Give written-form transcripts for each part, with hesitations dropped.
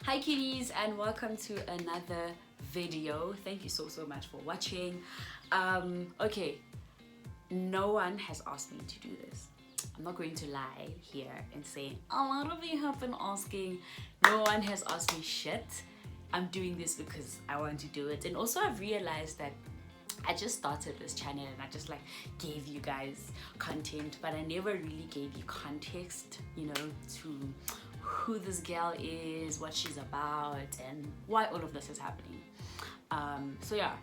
Hi kitties, and welcome to another video. Thank you so much for watching. Okay, no one has asked me to do this. I'm not going to lie here and say a lot of you have been asking. No one has asked me shit. I'm doing this because I want to do it, and also I've realized that I just started this channel and I just like gave you guys content, but I never really gave you context, you know, to who this girl is, what she's about, and why all of this is happening. So yeah,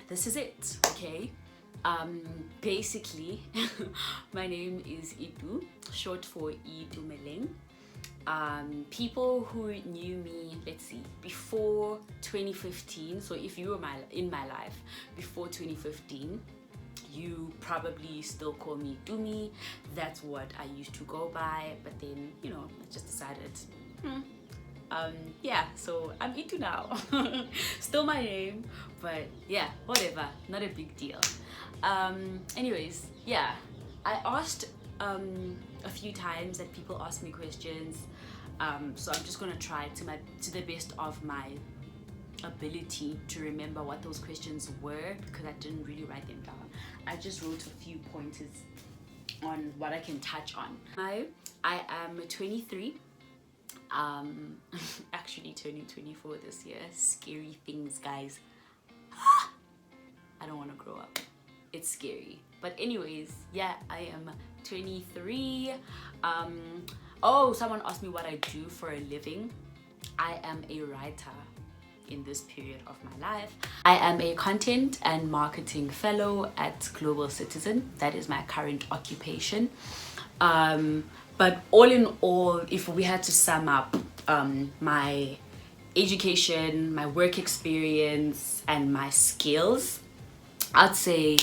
this is it, okay? Basically, my name is Itu, short for Itu Meleng. People who knew me, let's see, before 2015, so if you were in my life before 2015, you probably still call me Dumi. That's what I used to go by, but then, you know, I just decided, yeah, so I'm Itu now. Still my name, but yeah, whatever, not a big deal. Anyways, yeah, I asked a few times that people ask me questions, so I'm just gonna try to the best of my ability to remember what those questions were, because I didn't really write them down. I just wrote a few pointers on what I can touch on. I am 23, actually turning 24 this year. Scary things, guys. I don't want to grow up. It's scary. But anyways, yeah, I am 23. Oh, someone asked me what I do for a living. I am a writer in this period of my life. I am a content and marketing fellow at Global Citizen. That is my current occupation. But all in all, if we had to sum up my education, my work experience, and my skills, I'd say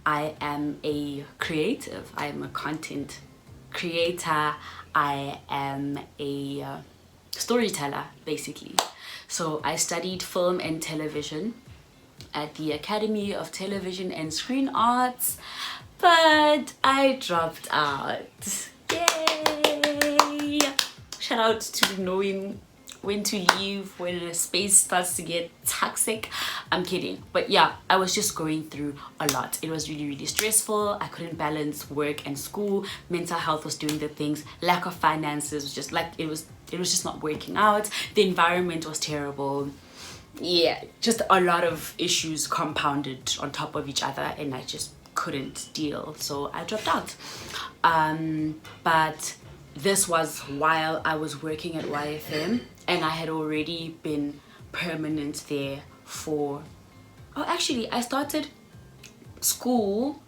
I am a creative. I am a content creator. I am a storyteller, basically. So I studied film and television at the Academy of Television and Screen Arts, but I dropped out. Yay! Shout out to knowing when to leave when a space starts to get toxic. I'm kidding, but yeah, I was just going through a lot. It was really stressful. I couldn't balance work and school. Mental health was doing the things. Lack of finances was just like, it was just not working out. The environment was terrible. Yeah, just a lot of issues compounded on top of each other, and I just couldn't deal, so I dropped out. But this was while I was working at YFM, and I had already been permanent there for, actually I started school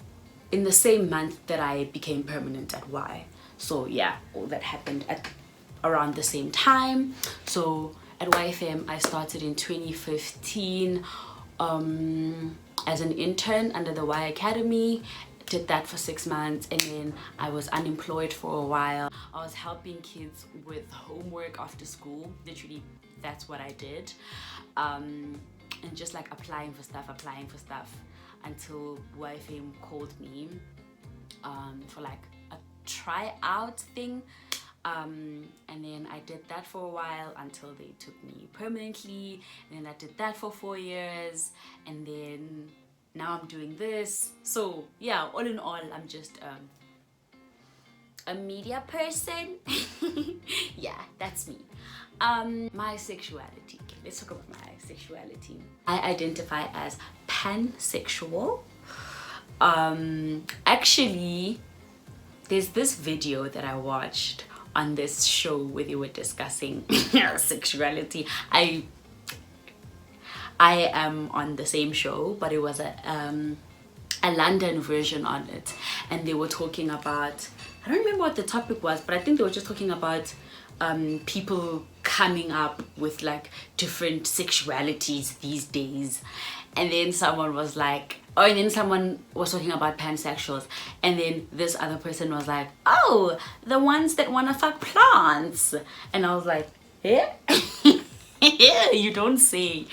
in the same month that I became permanent at Y. So yeah, all that happened at around the same time. So at YFM I started in 2015 as an intern under the Y Academy. Did that for 6 months, and then I was unemployed for a while. I was helping kids with homework after school. Literally, that's what I did. And just like applying for stuff until YFM called me for like a tryout thing. And then I did that for a while until they took me permanently, and then I did that for 4 years, and then now I'm doing this. So yeah, all in all, I'm just a media person. Yeah, that's me. My sexuality. Let's talk about my sexuality. I identify as pansexual. Actually, there's this video that I watched on this show where they were discussing sexuality. I am on the same show, but it was a London version on it, and they were talking about, I don't remember what the topic was, but I think they were just talking about people coming up with like different sexualities these days. And then someone was like, oh, and then someone was talking about pansexuals, and then this other person was like, oh, the ones that want to fuck plants. And I was like, yeah. Yeah, you don't say.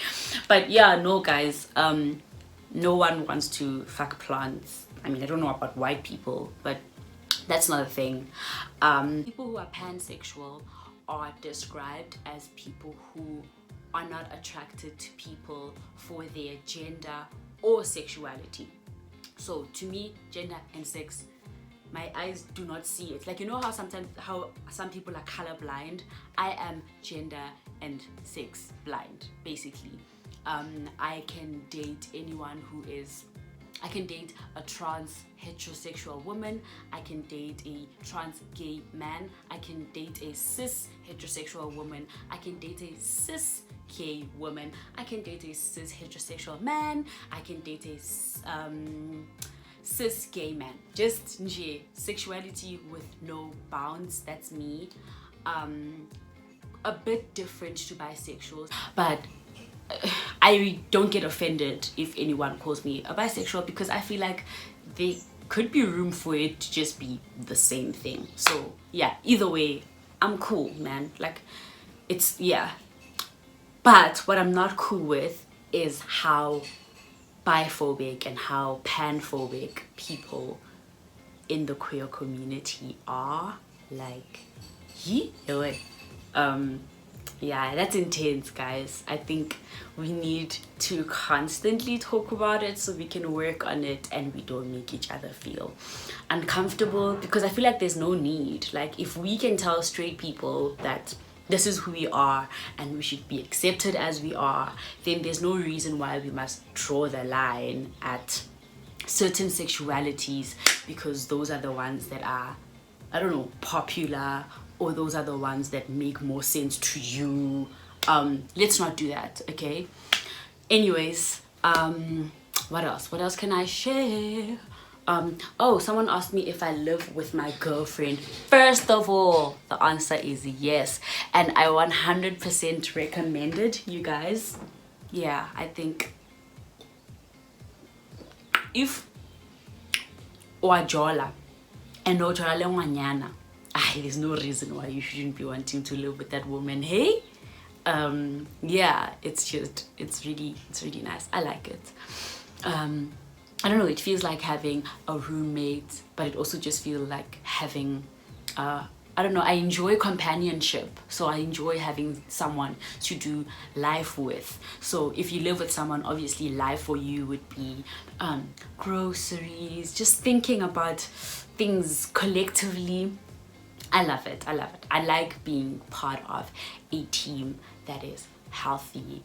But yeah, no guys, no one wants to fuck plants. I mean, I don't know about white people, but that's not a thing. People who are pansexual are described as people who are not attracted to people for their gender or sexuality. So to me, gender and sex, my eyes do not see it. Like, you know how sometimes how some people are colorblind? I am gender and sex blind, basically. I can date anyone who is, I can date a trans heterosexual woman, I can date a trans gay man, I can date a cis heterosexual woman, I can date a cis gay woman, I can date a cis heterosexual man, I can date a cis gay man. Just sexuality with no bounds, that's me. A bit different to bisexuals, but I don't get offended if anyone calls me a bisexual, because I feel like there could be room for it to just be the same thing. So yeah, either way, I'm cool, man. Like, it's, yeah. But what I'm not cool with is how biphobic and how panphobic people in the queer community are. Like, yeah, that's intense, guys. I think we need to constantly talk about it so we can work on it and we don't make each other feel uncomfortable, because I feel like there's no need. Like, if we can tell straight people that this is who we are and we should be accepted as we are, then there's no reason why we must draw the line at certain sexualities, because those are the ones that are, I don't know, popular, or those are the ones that make more sense to you. Let's not do that, okay? Anyways, what else can I share? Oh, someone asked me if I live with my girlfriend. First of all, the answer is yes, and I 100% recommend it, you guys. Yeah, I think if wajola and ojola ngwanyana, there's no reason why you shouldn't be wanting to live with that woman, hey? Yeah, it's really nice. I like it. I don't know, it feels like having a roommate, but it also just feels like having, I don't know, I enjoy companionship. So I enjoy having someone to do life with. So if you live with someone, obviously life for you would be groceries, just thinking about things collectively. I love it. I like being part of a team that is healthy.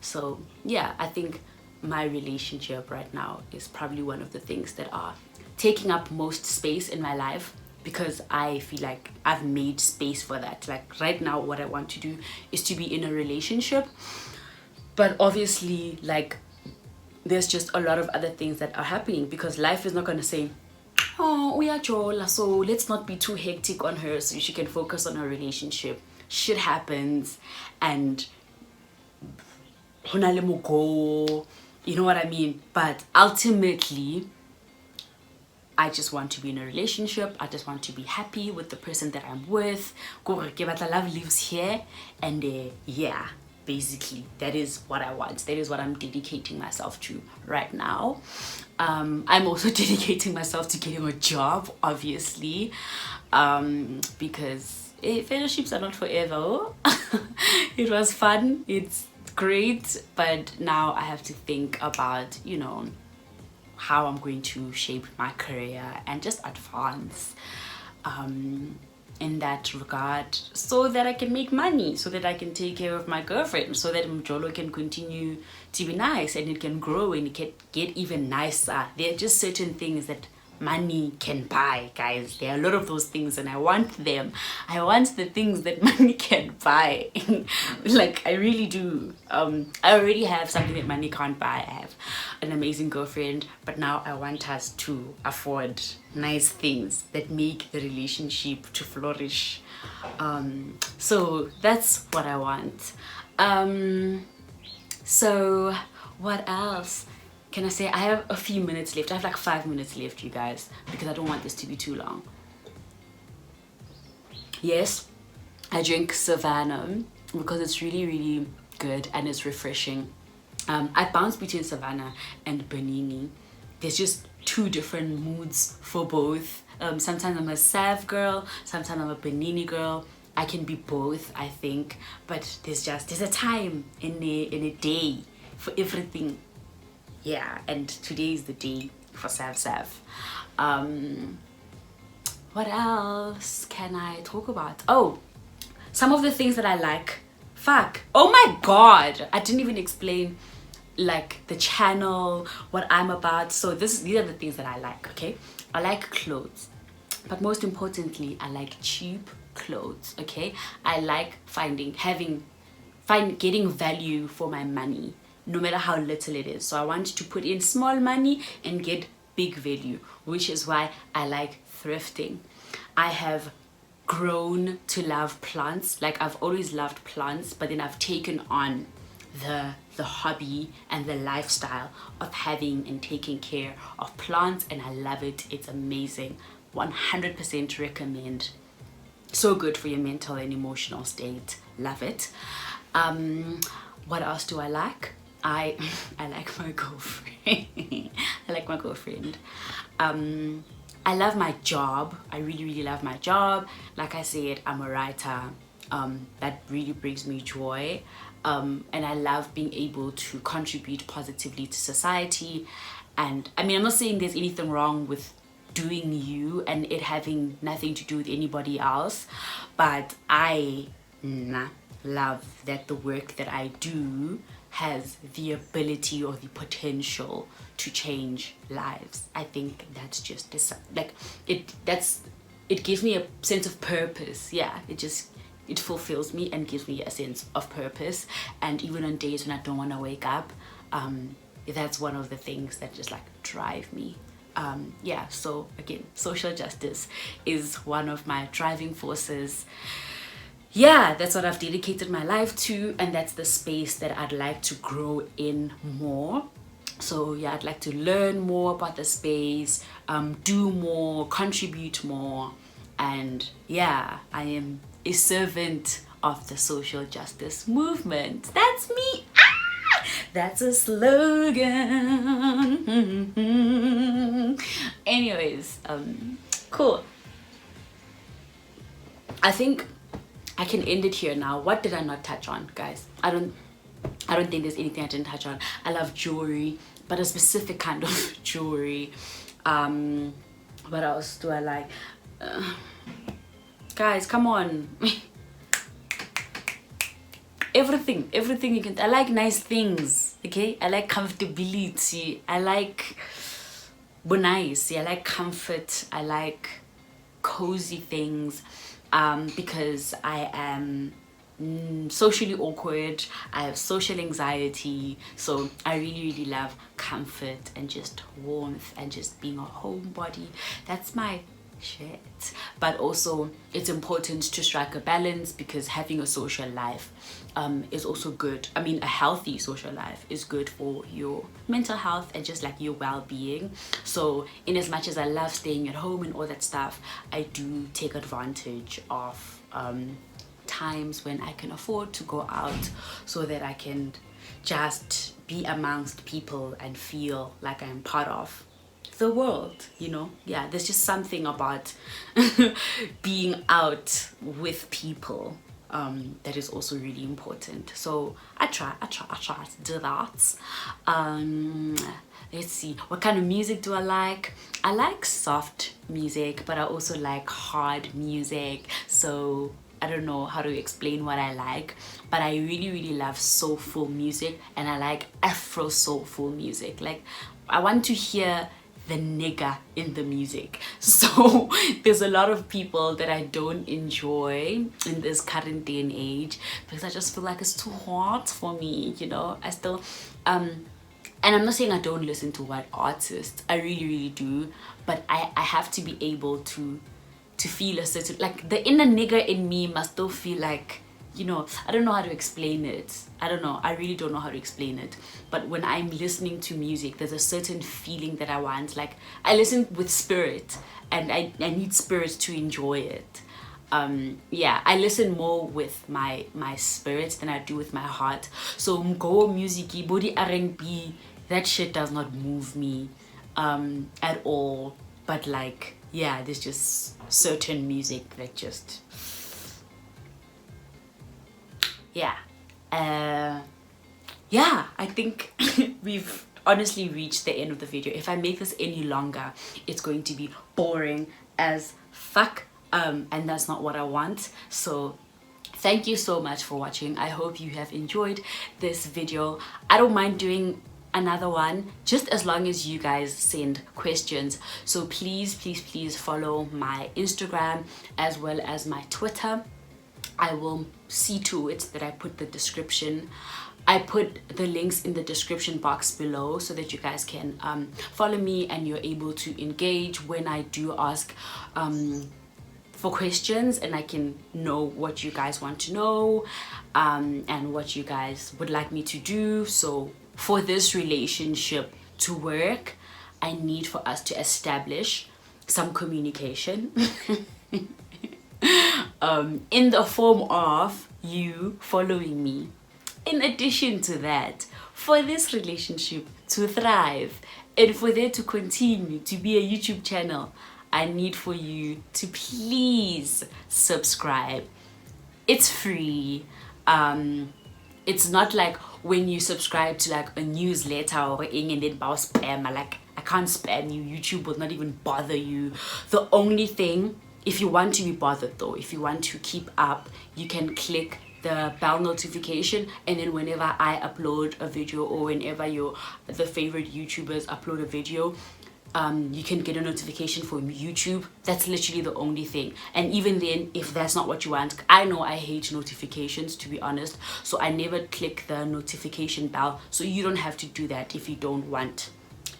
So yeah, I think my relationship right now is probably one of the things that are taking up most space in my life, because I feel like I've made space for that. Like, right now what I want to do is to be in a relationship, but obviously, like, there's just a lot of other things that are happening, because life is not going to say, oh, we are Jola, so let's not be too hectic on her so she can focus on her relationship. Shit happens, and you know what I mean? But ultimately, I just want to be in a relationship. I just want to be happy with the person that I'm with. Love lives here, and yeah, basically that is what I want. That is what I'm dedicating myself to right now. I'm also dedicating myself to getting a job, obviously, because fellowships are not forever. It was fun, it's great, but now I have to think about, you know, how I'm going to shape my career and just advance in that regard, so that I can make money, so that I can take care of my girlfriend, so that Mjolo can continue to be nice and it can grow and it can get even nicer. There are just certain things that money can buy, guys. There are a lot of those things and I want them. I want the things that money can buy. Like, I really do. I already have something that money can't buy. I have an amazing girlfriend, but now I want us to afford nice things that make the relationship to flourish. So that's what I want. So what else can I say? I have a few minutes left. I have like 5 minutes left, you guys, because I don't want this to be too long. Yes, I drink Savannah because it's really good and it's refreshing. I bounce between Savannah and Bernini. There's just two different moods for both. Sometimes I'm a Sav girl, sometimes I'm a Bernini girl. I can be both, I think, but there's a time in a day for everything. Yeah, and today is the day for Sav. What else can I talk about? Oh, some of the things that I like. Fuck. Oh my god. I didn't even explain like the channel, what I'm about. So these are the things that I like, okay? I like clothes. But most importantly, I like cheap clothes, okay? I like getting value for my money, no matter how little it is. So I want to put in small money and get big value, which is why I like thrifting. I have grown to love plants. Like, I've always loved plants, but then I've taken on the hobby and the lifestyle of having and taking care of plants, and I love it. It's amazing. 100% recommend. So good for your mental and emotional state. Love it. What else do I like? I like my girlfriend. I like my girlfriend. I love my job. I really love my job. Like I said, I'm a writer. That really brings me joy. And I love being able to contribute positively to society. And I mean, I'm not saying there's anything wrong with doing you and it having nothing to do with anybody else, but I love that the work that I do has the ability or the potential to change lives. I think that's just like it gives me a sense of purpose. Yeah, it fulfills me and gives me a sense of purpose. And even on days when I don't want to wake up, that's one of the things that just like drive me. Yeah, so again, social justice is one of my driving forces. Yeah, that's what I've dedicated my life to, and that's the space that I'd like to grow in more. So yeah, I'd like to learn more about the space, do more, contribute more, and yeah, I am a servant of the social justice movement. That's me. That's a slogan. Anyways, cool. I think I can end it here now. What did I not touch on, guys? I don't think there's anything I didn't touch on. I love jewelry, but a specific kind of jewelry. What else do I like? Guys, come on. Everything you can. I like nice things, okay? I like comfortability. I like nice. I like comfort. I like cozy things, because I am socially awkward. I have social anxiety, so I really love comfort and just warmth and just being a homebody. That's my shit. But also, it's important to strike a balance, because having a social life is also good. I mean, a healthy social life is good for your mental health and just like your well-being. So in as much as I love staying at home and all that stuff, I do take advantage of times when I can afford to go out, so that I can just be amongst people and feel like I'm part of the world, you know? Yeah, there's just something about being out with people that is also really important. So I try to do that. Let's see, what kind of music do I like? I like soft music, but I also like hard music. So I don't know how to explain what I like, but I really love soulful music, and I like Afro soulful music. Like, I want to hear the nigger in the music. So there's a lot of people that I don't enjoy in this current day and age, because I just feel like it's too hot for me, you know? I still and I'm not saying I don't listen to white artists. I really do, but I have to be able to feel a certain, like, the inner nigger in me must still feel like, you know, I don't know how to explain it. I don't know. I really don't know how to explain it. But when I'm listening to music, there's a certain feeling that I want. Like, I listen with spirit, and I need spirit to enjoy it. Yeah, I listen more with my spirit than I do with my heart. So go music, body R&B, that shit does not move me at all. But like, yeah, there's just certain music that just yeah. Yeah, I think we've honestly reached the end of the video. If I make this any longer, it's going to be boring as fuck, and that's not what I want. So thank you so much for watching. I hope you have enjoyed this video. I don't mind doing another one, just as long as you guys send questions. So please, please, please follow my Instagram as well as my Twitter. I will see to it that I put the links in the description box below, so that you guys can follow me and you're able to engage when I do ask for questions, and I can know what you guys want to know, and what you guys would like me to do. So for this relationship to work, I need for us to establish some communication in the form of you following me. In addition to that, for this relationship to thrive and for there to continue to be a YouTube channel, I need for you to please subscribe. It's free. It's not like when you subscribe to like a newsletter or anything and then bow spam. Like, I can't spam you. YouTube will not even bother you. The only thing, if you want to be bothered though, if you want to keep up, you can click the bell notification, and then whenever I upload a video, or whenever the favorite YouTubers upload a video, you can get a notification from YouTube. That's literally the only thing. And even then, if that's not what you want, I know I hate notifications, to be honest, so I never click the notification bell. So you don't have to do that if you don't want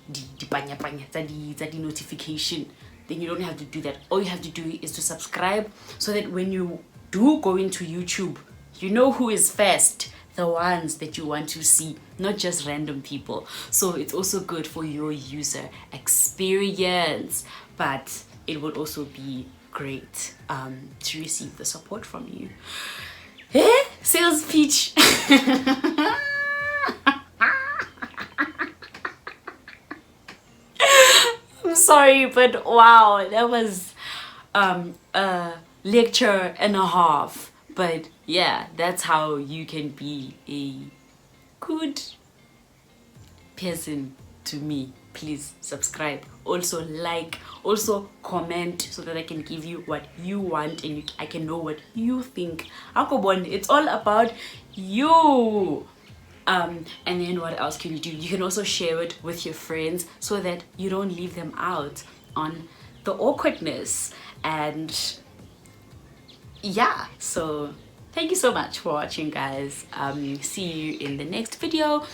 the notification. Then you don't have to do that. All you have to do is to subscribe, so that when you do go into YouTube, you know who is first, the ones that you want to see, not just random people. So it's also good for your user experience, but it would also be great to receive the support from you. Eh? Sales pitch. I'm sorry, but wow, that was a lecture and a half. But yeah, that's how you can be a good person to me. Please subscribe, also like, also comment, so that I can give you what you want, and I can know what you think. It's all about you. And then what else can you do? You can also share it with your friends, so that you don't leave them out on the awkwardness. And yeah, so thank you so much for watching, guys. See you in the next video.